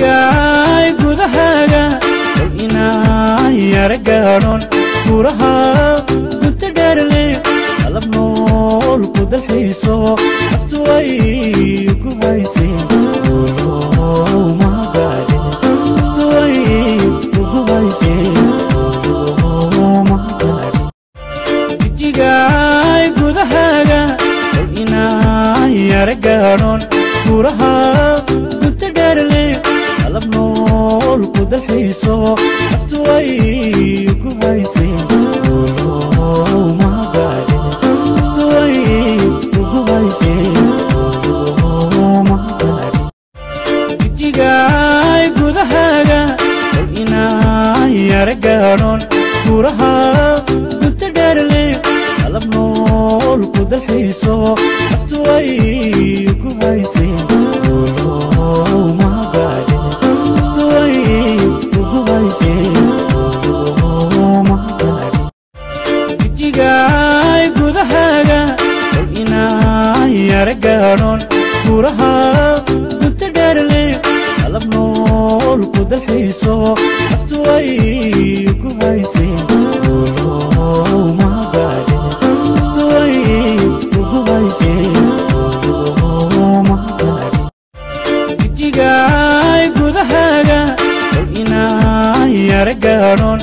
jijigay gudahaga ina yaraganon buraha gunta dheerle qalab nool ku dalxiiso naftu way ku haysay ma gaadhe naftu way ku haysay ma gaadhe jijigay gudahaga ina yaraganon buraha gunta dheerle qalab nool ku dalxiiso naftu way ku haysay ma gaadhe naftu way ku haysay ma gaadhe jijigay gudahaga ina yaraganon buraha gunta dheerle qalab nool ku dalxiiso naftu way ku haysay ma gaadhe naftu way ku haysay ma gaadhe jijigay gudahaga ina yaraganon buraha gunta dheerle qalab nool ku dalxiiso naftu way ku haysay ma gaadhe naftu way ku haysay ma gaadhe jijigay gudahaga ina yaraganon